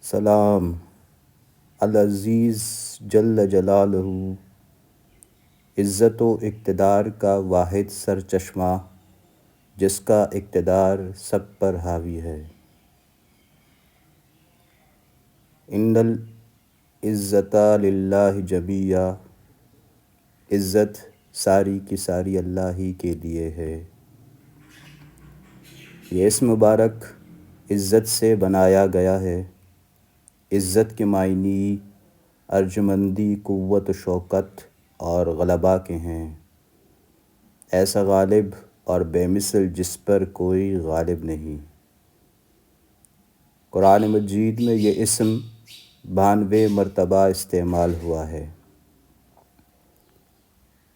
سلام العزیز جل جلالہ، عزت و اقتدار کا واحد سر چشمہ، جس کا اقتدار سب پر حاوی ہے۔ ان العزت للہ جمیعا، عزت ساری کی ساری اللہ ہی کے لیے ہے۔ یہ اسم مبارک عزت سے بنایا گیا ہے۔ عزت کے معنی ارجمندی، قوت و شوکت اور غلبہ کے ہیں۔ ایسا غالب اور بے مثل جس پر کوئی غالب نہیں۔ قرآن مجید میں یہ اسم 92 مرتبہ استعمال ہوا ہے۔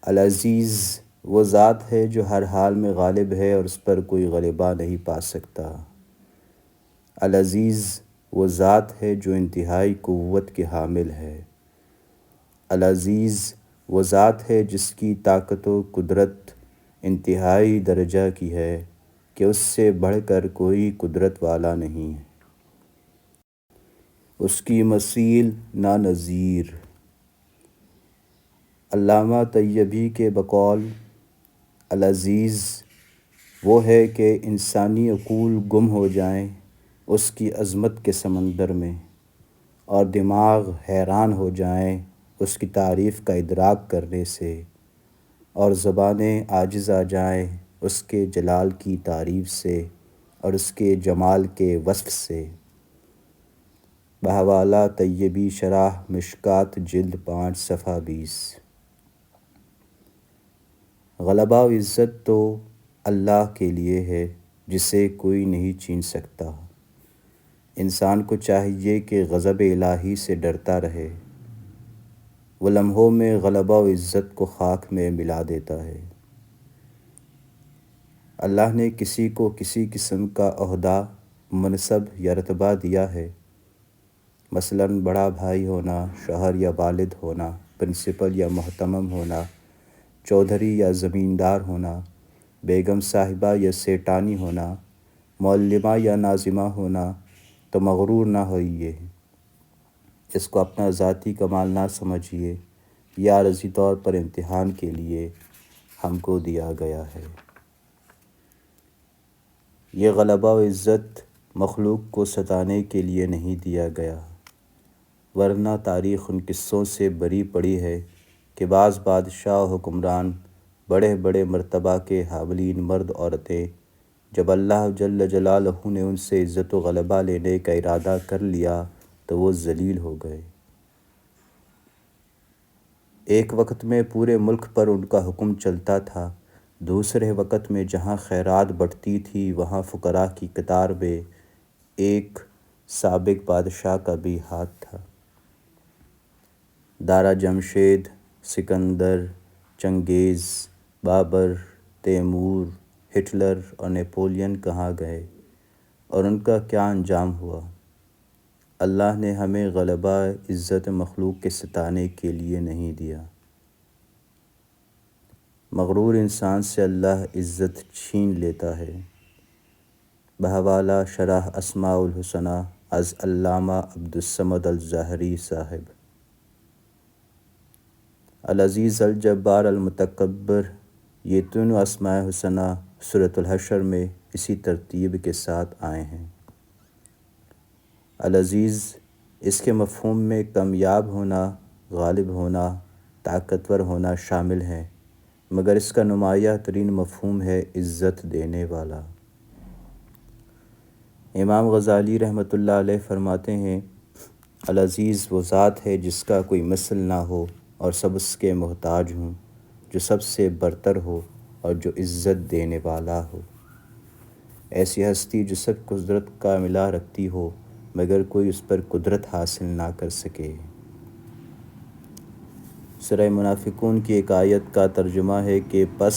العزیز وہ ذات ہے جو ہر حال میں غالب ہے اور اس پر کوئی غلبہ نہیں پا سکتا۔ العزیز وہ ذات ہے جو انتہائی قوت کے حامل ہے۔ العزیز وہ ذات ہے جس کی طاقت و قدرت انتہائی درجہ کی ہے کہ اس سے بڑھ کر کوئی قدرت والا نہیں ہے۔ اس کی مثیل نا نظیر۔ علامہ طیبی کے بقول العزیز وہ ہے کہ انسانی عقول گم ہو جائیں اس کی عظمت کے سمندر میں، اور دماغ حیران ہو جائیں اس کی تعریف کا ادراک کرنے سے، اور زبانیں عاجز آ جائیں اس کے جلال کی تعریف سے اور اس کے جمال کے وصف سے۔ بحوالہ طیبی شرح مشکوٰۃ جلد 5 صفحہ 20۔ غلبہ و عزت تو اللہ کے لیے ہے جسے کوئی نہیں چھین سکتا۔ انسان کو چاہیے کہ غضب الہی سے ڈرتا رہے۔ وہ لمحوں میں غلبہ و عزت کو خاک میں ملا دیتا ہے۔ اللہ نے کسی کو کسی قسم کا عہدہ، منصب یا رتبہ دیا ہے، مثلاً بڑا بھائی ہونا، شوہر یا والد ہونا، پرنسپل یا محتمم ہونا، چودھری یا زمیندار ہونا، بیگم صاحبہ یا سیٹانی ہونا، معلمہ یا ناظمہ ہونا، تو مغرور نہ ہوئیے، اس کو اپنا ذاتی کمال نہ سمجھیے، یہ عارضی طور پر امتحان کے لیے ہم کو دیا گیا ہے۔ یہ غلبہ و عزت مخلوق کو ستانے کے لیے نہیں دیا گیا، ورنہ تاریخ ان قصوں سے بری پڑی ہے کہ بعض بادشاہ و حکمران، بڑے بڑے مرتبہ کے حاملین مرد عورتیں، جب اللہ جل جلالہ نے ان سے عزت و غلبہ لینے کا ارادہ کر لیا تو وہ ذلیل ہو گئے۔ ایک وقت میں پورے ملک پر ان کا حکم چلتا تھا، دوسرے وقت میں جہاں خیرات بٹتی تھی وہاں فقراء کی قطار میں ایک سابق بادشاہ کا بھی ہاتھ تھا۔ دارا جمشید، سکندر، چنگیز، بابر، تیمور، ہٹلر اور نیپولین کہاں گئے اور ان کا کیا انجام ہوا؟ اللہ نے ہمیں غلبہ عزت مخلوق کے ستانے کے لیے نہیں دیا۔ مغرور انسان سے اللہ عزت چھین لیتا ہے۔ بحوالہ شرح اسماء الحسنی از علامہ عبدالصمد الظاہری صاحب۔ العزیز، الجبار، المتکبر، یہ تینوں اسماء حسنی سورۃ الحشر میں اسی ترتیب کے ساتھ آئے ہیں۔ العزیز اس کے مفہوم میں کامیاب ہونا، غالب ہونا، طاقتور ہونا شامل ہیں، مگر اس کا نمایاں ترین مفہوم ہے عزت دینے والا۔ امام غزالی رحمۃ اللہ علیہ فرماتے ہیں، العزیز وہ ذات ہے جس کا کوئی مثل نہ ہو اور سب اس کے محتاج ہوں، جو سب سے برتر ہو اور جو عزت دینے والا ہو۔ ایسی ہستی جو سب قدرت کا ملا رکھتی ہو مگر کوئی اس پر قدرت حاصل نہ کر سکے۔ سورہ منافقون کی ایک آیت کا ترجمہ ہے کہ پس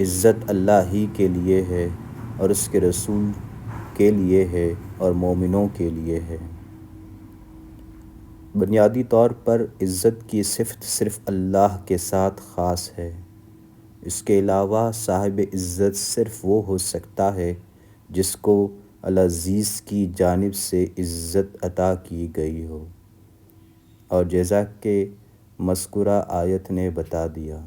عزت اللہ ہی کے لیے ہے اور اس کے رسول کے لیے ہے اور مومنوں کے لیے ہے۔ بنیادی طور پر عزت کی صفت صرف اللہ کے ساتھ خاص ہے۔ اس کے علاوہ صاحب عزت صرف وہ ہو سکتا ہے جس کو العزیز کی جانب سے عزت عطا کی گئی ہو، اور جیسا کہ مذکورہ آیت نے بتا دیا،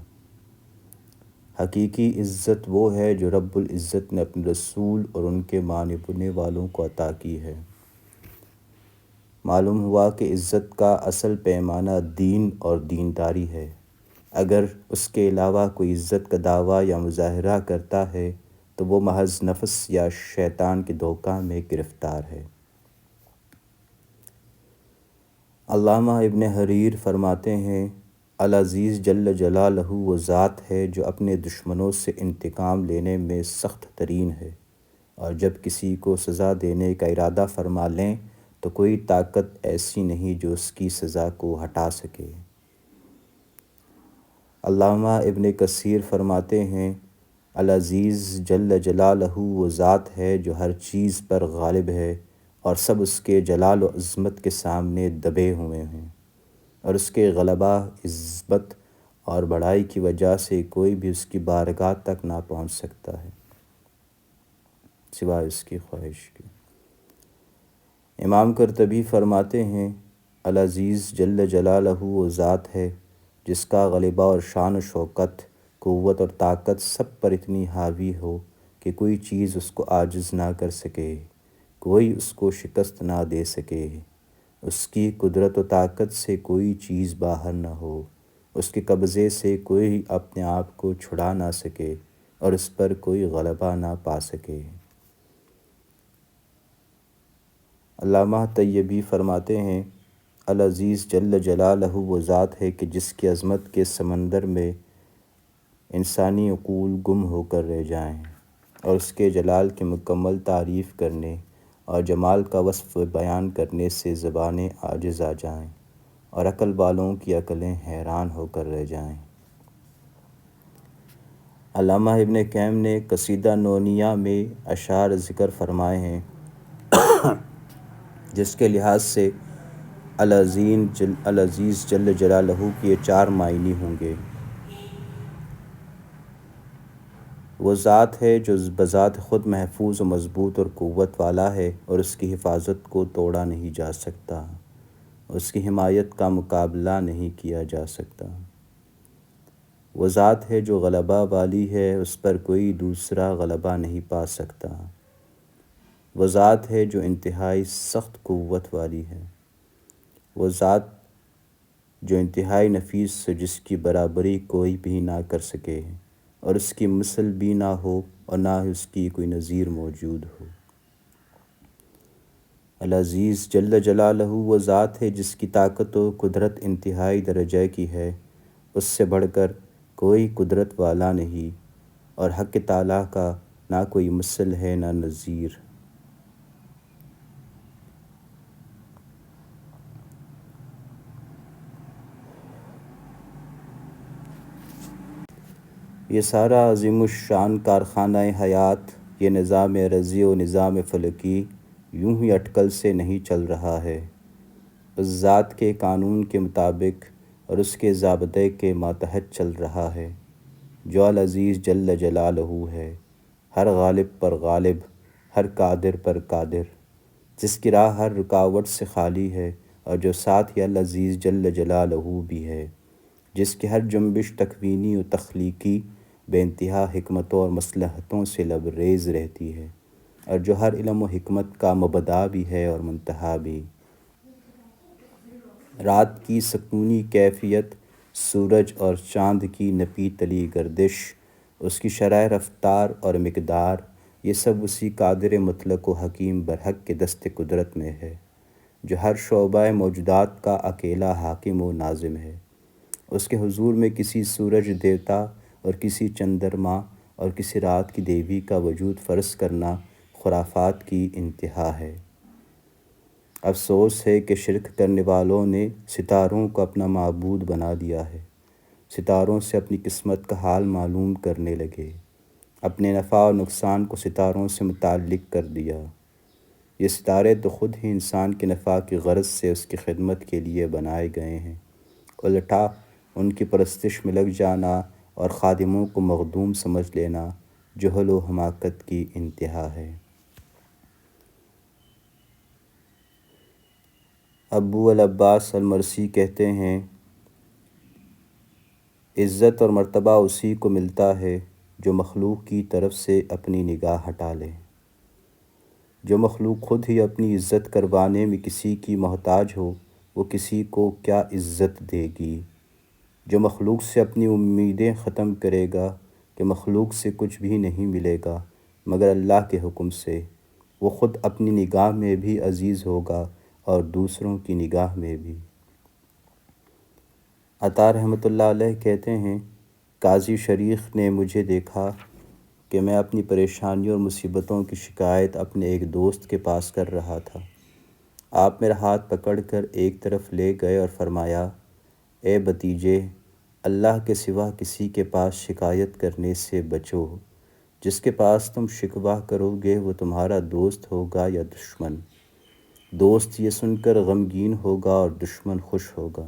حقیقی عزت وہ ہے جو رب العزت نے اپنے رسول اور ان کے ماننے والوں کو عطا کی ہے۔ معلوم ہوا کہ عزت کا اصل پیمانہ دین اور دینداری ہے۔ اگر اس کے علاوہ کوئی عزت کا دعویٰ یا مظاہرہ کرتا ہے تو وہ محض نفس یا شیطان کے دھوکہ میں گرفتار ہے۔ علامہ ابن حریر فرماتے ہیں، العزیز جل جلالہ وہ ذات ہے جو اپنے دشمنوں سے انتقام لینے میں سخت ترین ہے، اور جب کسی کو سزا دینے کا ارادہ فرما لیں تو کوئی طاقت ایسی نہیں جو اس کی سزا کو ہٹا سکے۔ علامہ ابن کثیر فرماتے ہیں، العزیز جل جلالہ وہ ذات ہے جو ہر چیز پر غالب ہے اور سب اس کے جلال و عظمت کے سامنے دبے ہوئے ہیں، اور اس کے غلبہ، عزت اور بڑائی کی وجہ سے کوئی بھی اس کی بارگاہ تک نہ پہنچ سکتا ہے سوائے اس کی خواہش کے۔ امام قرطبی فرماتے ہیں، العزیز جل جلالہ وہ ذات ہے جس کا غلبہ اور شان و شوکت، قوت اور طاقت سب پر اتنی حاوی ہو کہ کوئی چیز اس کو عاجز نہ کر سکے، کوئی اس کو شکست نہ دے سکے، اس کی قدرت و طاقت سے کوئی چیز باہر نہ ہو، اس کے قبضے سے کوئی اپنے آپ کو چھڑا نہ سکے اور اس پر کوئی غلبہ نہ پا سکے۔ علامہ طیبی فرماتے ہیں، العزیز جل جلالہ وہ ذات ہے کہ جس کی عظمت کے سمندر میں انسانی عقول گم ہو کر رہ جائیں، اور اس کے جلال کی مکمل تعریف کرنے اور جمال کا وصف بیان کرنے سے زبانیں عاجز آ جائیں، اور عقل والوں کی عقلیں حیران ہو کر رہ جائیں۔ علامہ ابن قیم نے قصیدہ نونیہ میں اشعار ذکر فرمائے ہیں جس کے لحاظ سے العزیز جل جلالہ کے یہ 4 معنی ہوں گے۔ وہ ذات ہے جو بذات خود محفوظ و مضبوط اور قوت والا ہے، اور اس کی حفاظت کو توڑا نہیں جا سکتا، اس کی حمایت کا مقابلہ نہیں کیا جا سکتا۔ وہ ذات ہے جو غلبہ والی ہے، اس پر کوئی دوسرا غلبہ نہیں پا سکتا۔ وہ ذات ہے جو انتہائی سخت قوت والی ہے۔ وہ ذات جو انتہائی نفیس ہے، جس کی برابری کوئی بھی نہ کر سکے، اور اس کی مثل بھی نہ ہو اور نہ ہی اس کی کوئی نظیر موجود ہو۔ العزیز جل جلالہ وہ ذات ہے جس کی طاقت و قدرت انتہائی درجے کی ہے، اس سے بڑھ کر کوئی قدرت والا نہیں، اور حق تعالیٰ کا نہ کوئی مثل ہے نہ نظیر۔ یہ سارا عظیم الشان کارخانہ حیات، یہ نظام ارضی و نظام فلکی یوں ہی اٹکل سے نہیں چل رہا ہے، اس ذات کے قانون کے مطابق اور اس کے ضابطے کے ماتحت چل رہا ہے، جو العزیز جل جلالہ ہے، ہر غالب پر غالب، ہر قادر پر قادر، جس کی راہ ہر رکاوٹ سے خالی ہے، اور جو ساتھ ہی العزیز جل جلالہ بھی ہے، جس کی ہر جنبش تکوینی و تخلیقی بے انتہا حکمتوں اور مصلحتوں سے لبریز رہتی ہے، اور جو ہر علم و حکمت کا مبدا بھی ہے اور منتہا بھی۔ رات کی سکونی کیفیت، سورج اور چاند کی نپی تلی گردش، اس کی شرح رفتار اور مقدار، یہ سب اسی قادر مطلق و حکیم برحق کے دست قدرت میں ہے، جو ہر شعبہ موجودات کا اکیلا حاکم و ناظم ہے۔ اس کے حضور میں کسی سورج دیوتا اور کسی چندرما اور کسی رات کی دیوی کا وجود فرض کرنا خرافات کی انتہا ہے۔ افسوس ہے کہ شرک کرنے والوں نے ستاروں کو اپنا معبود بنا لیا ہے، ستاروں سے اپنی قسمت کا حال معلوم کرنے لگے، اپنے نفع و نقصان کو ستاروں سے متعلق کر دیا۔ یہ ستارے تو خود ہی انسان کے نفع کی غرض سے اس کی خدمت کے لیے بنائے گئے ہیں، الٹا ان کی پرستش میں لگ جانا اور خادموں کو مخدوم سمجھ لینا جہل و حماقت کی انتہا ہے۔ ابو العباس المرسی کہتے ہیں، عزت اور مرتبہ اسی کو ملتا ہے جو مخلوق کی طرف سے اپنی نگاہ ہٹا لے۔ جو مخلوق خود ہی اپنی عزت کروانے میں کسی کی محتاج ہو، وہ کسی کو کیا عزت دے گی۔ جو مخلوق سے اپنی امیدیں ختم کرے گا کہ مخلوق سے کچھ بھی نہیں ملے گا مگر اللہ کے حکم سے، وہ خود اپنی نگاہ میں بھی عزیز ہوگا اور دوسروں کی نگاہ میں بھی۔ عطا رحمۃ اللہ علیہ کہتے ہیں، قاضی شریف نے مجھے دیکھا کہ میں اپنی پریشانیوں اور مصیبتوں کی شکایت اپنے ایک دوست کے پاس کر رہا تھا۔ آپ میرا ہاتھ پکڑ کر ایک طرف لے گئے اور فرمایا، اے بھتیجے، اللہ کے سوا کسی کے پاس شکایت کرنے سے بچو۔ جس کے پاس تم شکوہ کرو گے وہ تمہارا دوست ہوگا یا دشمن۔ دوست یہ سن کر غمگین ہوگا اور دشمن خوش ہوگا۔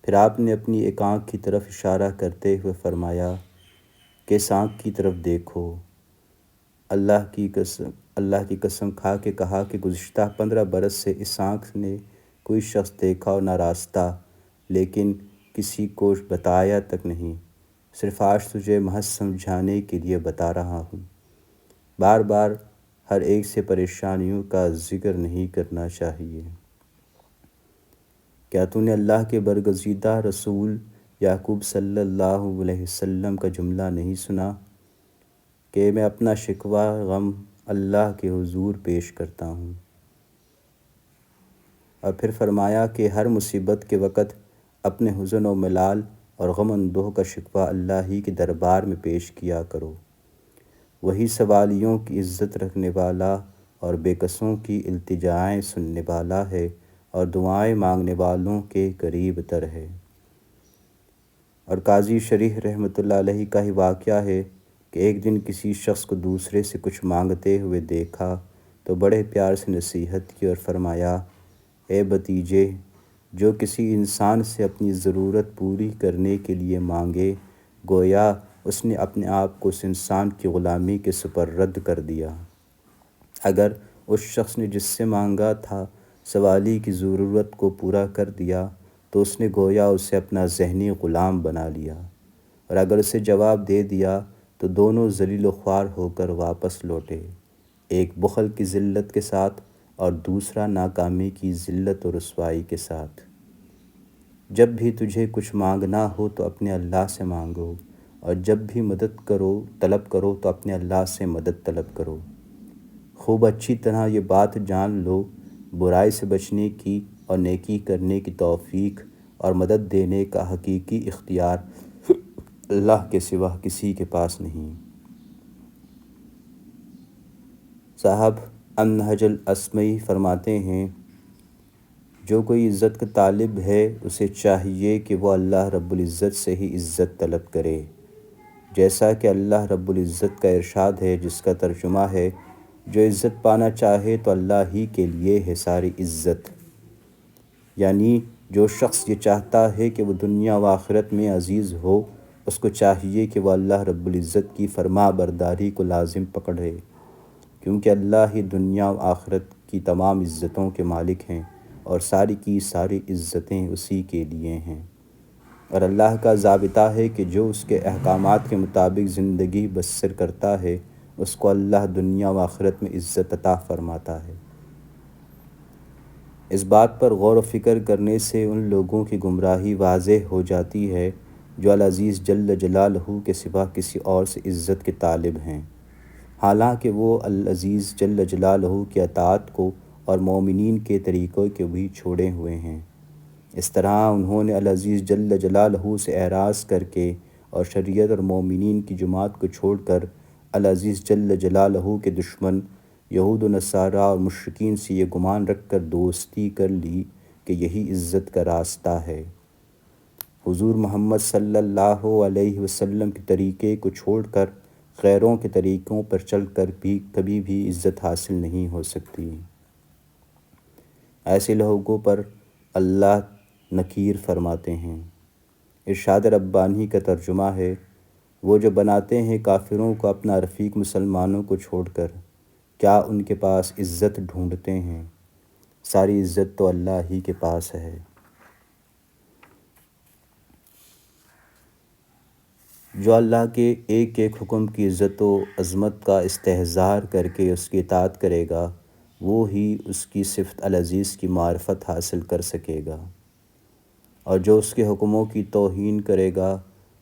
پھر آپ نے اپنی ایک آنکھ کی طرف اشارہ کرتے ہوئے فرمایا کہ اس آنکھ کی طرف دیکھو۔ اللہ کی قسم کھا کے کہا کہ گزشتہ 15 برس سے اس آنکھ نے کوئی شخص دیکھا اور نہ راستہ، لیکن کسی کو بتایا تک نہیں۔ صرف آج تجھے محض سمجھانے کے لیے بتا رہا ہوں۔ بار بار ہر ایک سے پریشانیوں کا ذکر نہیں کرنا چاہیے۔ کیا تو نے اللہ کے برگزیدہ رسول یعقوب صلی اللہ علیہ وسلم کا جملہ نہیں سنا کہ میں اپنا شکوہ غم اللہ کے حضور پیش کرتا ہوں؟ اور پھر فرمایا کہ ہر مصیبت کے وقت اپنے حزن و ملال اور غم اندوہ کا شکوہ اللہ ہی کے دربار میں پیش کیا کرو۔ وہی سوالیوں کی عزت رکھنے والا اور بے کسوں کی التجائیں سننے والا ہے اور دعائیں مانگنے والوں کے قریب تر ہے۔ اور قاضی شریح رحمۃ اللہ علیہ کا ہی واقعہ ہے کہ ایک دن کسی شخص کو دوسرے سے کچھ مانگتے ہوئے دیکھا تو بڑے پیار سے نصیحت کی اور فرمایا، اے بھتیجے، جو کسی انسان سے اپنی ضرورت پوری کرنے کے لیے مانگے، گویا اس نے اپنے آپ کو اس انسان کی غلامی کے سپرد کر دیا۔ اگر اس شخص نے جس سے مانگا تھا سوالی کی ضرورت کو پورا کر دیا تو اس نے گویا اسے اپنا ذہنی غلام بنا لیا، اور اگر اسے جواب دے دیا تو دونوں ذلیل و خوار ہو کر واپس لوٹے، ایک بخل کی ذلت کے ساتھ اور دوسرا ناکامی کی ذلت و رسوائی کے ساتھ۔ جب بھی تجھے کچھ مانگنا ہو تو اپنے اللہ سے مانگو، اور جب بھی مدد طلب کرو تو اپنے اللہ سے مدد طلب کرو۔ خوب اچھی طرح یہ بات جان لو، برائی سے بچنے کی اور نیکی کرنے کی توفیق اور مدد دینے کا حقیقی اختیار اللہ کے سوا کسی کے پاس نہیں۔ صاحب النہج الاسمعی فرماتے ہیں، جو کوئی عزت کا طالب ہے اسے چاہیے کہ وہ اللہ رب العزت سے ہی عزت طلب کرے، جیسا کہ اللہ رب العزت کا ارشاد ہے، جس کا ترجمہ ہے، جو عزت پانا چاہے تو اللہ ہی کے لیے ہے ساری عزت۔ یعنی جو شخص یہ چاہتا ہے کہ وہ دنیا و آخرت میں عزیز ہو، اس کو چاہیے کہ وہ اللہ رب العزت کی فرما برداری کو لازم پکڑے، کیونکہ اللہ ہی دنیا و آخرت کی تمام عزتوں کے مالک ہیں اور ساری کی ساری عزتیں اسی کے لیے ہیں۔ اور اللہ کا ضابطہ ہے کہ جو اس کے احکامات کے مطابق زندگی بسر کرتا ہے، اس کو اللہ دنیا و آخرت میں عزت عطا فرماتا ہے۔ اس بات پر غور و فکر کرنے سے ان لوگوں کی گمراہی واضح ہو جاتی ہے جو العزیز جل جلالہ کے سوا کسی اور سے عزت کے طالب ہیں، حالانکہ وہ العزیز جل جلالہ کی اطاعت کو اور مومنین کے طریقوں کو بھی چھوڑے ہوئے ہیں۔ اس طرح انہوں نے العزیز جل جلالہ سے اعراض کر کے اور شریعت اور مومنین کی جماعت کو چھوڑ کر العزیز جل جلالہ کے دشمن یہود و نصارہ اور مشرکین سے یہ گمان رکھ کر دوستی کر لی کہ یہی عزت کا راستہ ہے۔ حضور محمد صلی اللہ علیہ وسلم کے طریقے کو چھوڑ کر غیروں کے طریقوں پر چل کر بھی کبھی بھی عزت حاصل نہیں ہو سکتی۔ ایسے لوگوں پر اللہ نکیر فرماتے ہیں۔ ارشاد ربانی کا ترجمہ ہے، وہ جو بناتے ہیں کافروں کو اپنا رفیق مسلمانوں کو چھوڑ کر، کیا ان کے پاس عزت ڈھونڈتے ہیں؟ ساری عزت تو اللہ ہی کے پاس ہے۔ جو اللہ کے ایک ایک حکم کی عزت و عظمت کا استحضار کر کے اس کی اطاعت کرے گا، وہ ہی اس کی صفت العزیز کی معرفت حاصل کر سکے گا، اور جو اس کے حکموں کی توہین کرے گا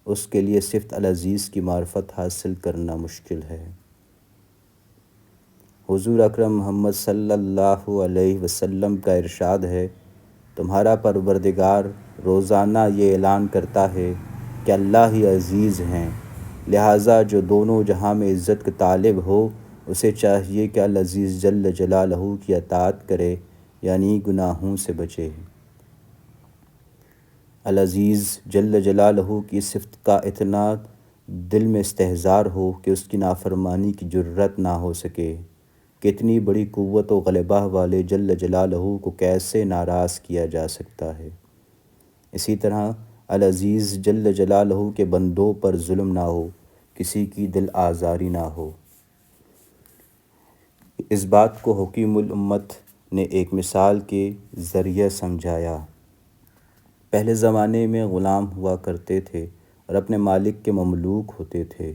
اس کے لیے صفت العزیز کی معرفت حاصل کرنا مشکل ہے۔ حضور اکرم محمد صلی اللہ علیہ وسلم کا ارشاد ہے، تمہارا پروردگار روزانہ یہ اعلان کرتا ہے کہ اللہ ہی عزیز ہیں، لہٰذا جو دونوں جہاں میں عزت کا طالب ہو اسے چاہیے کہ العزیز جل جلالہ کی اطاعت کرے، یعنی گناہوں سے بچے۔ العزیز جل جلالہ کی صفت کا اتنا دل میں استحضار ہو کہ اس کی نافرمانی کی جرت نہ ہو سکے، کہ اتنی بڑی قوت و غلبہ والے جل جلالہ کو کیسے ناراض کیا جا سکتا ہے۔ اسی طرح العزیز جل جلالہ کے بندوں پر ظلم نہ ہو، کسی کی دل آزاری نہ ہو۔ اس بات کو حکیم الامت نے ایک مثال کے ذریعے سمجھایا۔ پہلے زمانے میں غلام ہوا کرتے تھے اور اپنے مالک کے مملوک ہوتے تھے۔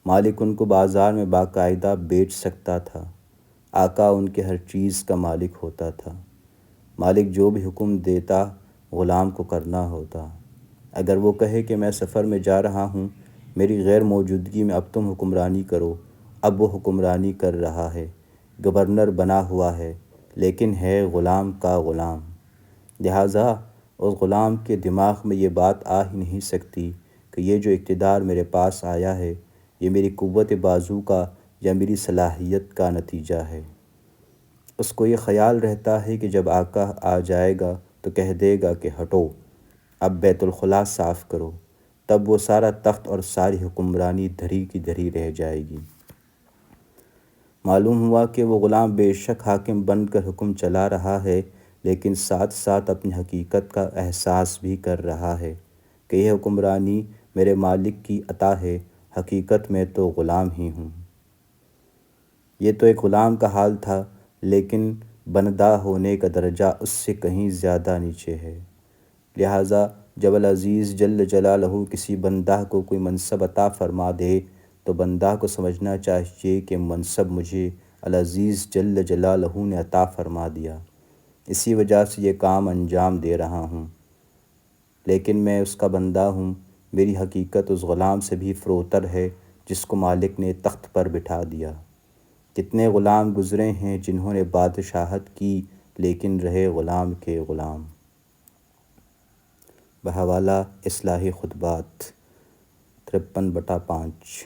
مالک ان کو بازار میں باقاعدہ بیچ سکتا تھا، آقا ان کے ہر چیز کا مالک ہوتا تھا۔ مالک جو بھی حکم دیتا غلام کو کرنا ہوتا۔ اگر وہ کہے کہ میں سفر میں جا رہا ہوں، میری غیر موجودگی میں اب تم حکمرانی کرو، اب وہ حکمرانی کر رہا ہے، گورنر بنا ہوا ہے، لیکن ہے غلام کا غلام۔ لہٰذا اس غلام کے دماغ میں یہ بات آ ہی نہیں سکتی کہ یہ جو اقتدار میرے پاس آیا ہے یہ میری قوت بازو کا یا میری صلاحیت کا نتیجہ ہے۔ اس کو یہ خیال رہتا ہے کہ جب آقا آ جائے گا تو کہہ دے گا کہ ہٹو، اب بیت الخلاء صاف کرو، تب وہ سارا تخت اور ساری حکمرانی دھری کی دھری رہ جائے گی۔ معلوم ہوا کہ وہ غلام بے شک حاکم بن کر حکم چلا رہا ہے، لیکن ساتھ ساتھ اپنی حقیقت کا احساس بھی کر رہا ہے کہ یہ حکمرانی میرے مالک کی عطا ہے، حقیقت میں تو غلام ہی ہوں۔ یہ تو ایک غلام کا حال تھا، لیکن بندہ ہونے کا درجہ اس سے کہیں زیادہ نیچے ہے۔ لہٰذا جب العزیز جل جلالہ کسی بندہ کو کوئی منصب عطا فرما دے تو بندہ کو سمجھنا چاہیے کہ منصب مجھے العزیز جل جلالہ نے عطا فرما دیا، اسی وجہ سے یہ کام انجام دے رہا ہوں، لیکن میں اس کا بندہ ہوں۔ میری حقیقت اس غلام سے بھی فروتر ہے جس کو مالک نے تخت پر بٹھا دیا۔ کتنے غلام گزرے ہیں جنہوں نے بادشاہت کی لیکن رہے غلام کے غلام۔ بحوالہ اصلاحی خطبات 53/5۔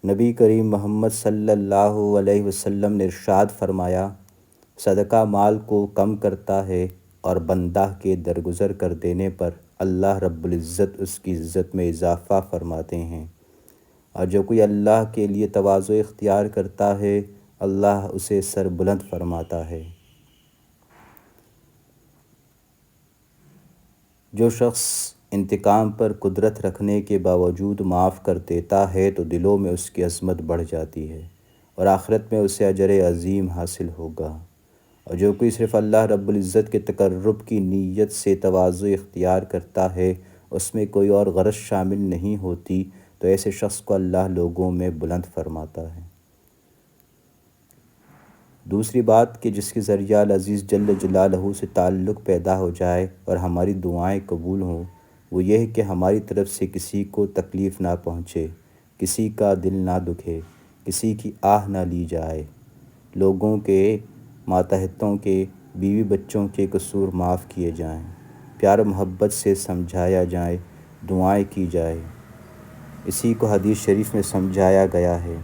نبی کریم محمد صلی اللہ علیہ وسلم نے ارشاد فرمایا، صدقہ مال کو کم کرتا ہے اور بندہ کے درگزر کر دینے پر اللہ رب العزت اس کی عزت میں اضافہ فرماتے ہیں، اور جو کوئی اللہ کے لیے تواضع اختیار کرتا ہے اللہ اسے سر بلند فرماتا ہے۔ جو شخص انتقام پر قدرت رکھنے کے باوجود معاف کر دیتا ہے تو دلوں میں اس کی عظمت بڑھ جاتی ہے اور آخرت میں اسے اجر عظیم حاصل ہوگا، اور جو کوئی صرف اللہ رب العزت کے تقرب کی نیت سے تواضع اختیار کرتا ہے، اس میں کوئی اور غرض شامل نہیں ہوتی، تو ایسے شخص کو اللہ لوگوں میں بلند فرماتا ہے۔ دوسری بات کہ جس کے ذریعہ العزیز جل جلالہ سے تعلق پیدا ہو جائے اور ہماری دعائیں قبول ہوں، وہ یہ کہ ہماری طرف سے کسی کو تکلیف نہ پہنچے، کسی کا دل نہ دکھے، کسی کی آہ نہ لی جائے، لوگوں کے، ماتحتوں کے، بیوی بچوں کے قصور معاف کیے جائیں، پیار و محبت سے سمجھایا جائے، دعائیں کی جائے۔ اسی کو حدیث شریف میں سمجھایا گیا ہے۔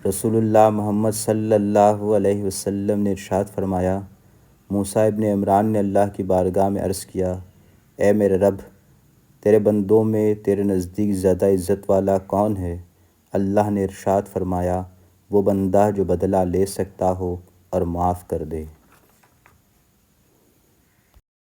رسول اللہ محمد صلی اللہ علیہ وسلم نے ارشاد فرمایا، موسیٰ ابن عمران نے اللہ کی بارگاہ میں عرض کیا، اے میرے رب، تیرے بندوں میں تیرے نزدیک زیادہ عزت والا کون ہے؟ اللہ نے ارشاد فرمایا، وہ بندہ جو بدلہ لے سکتا ہو اور معاف کر دے۔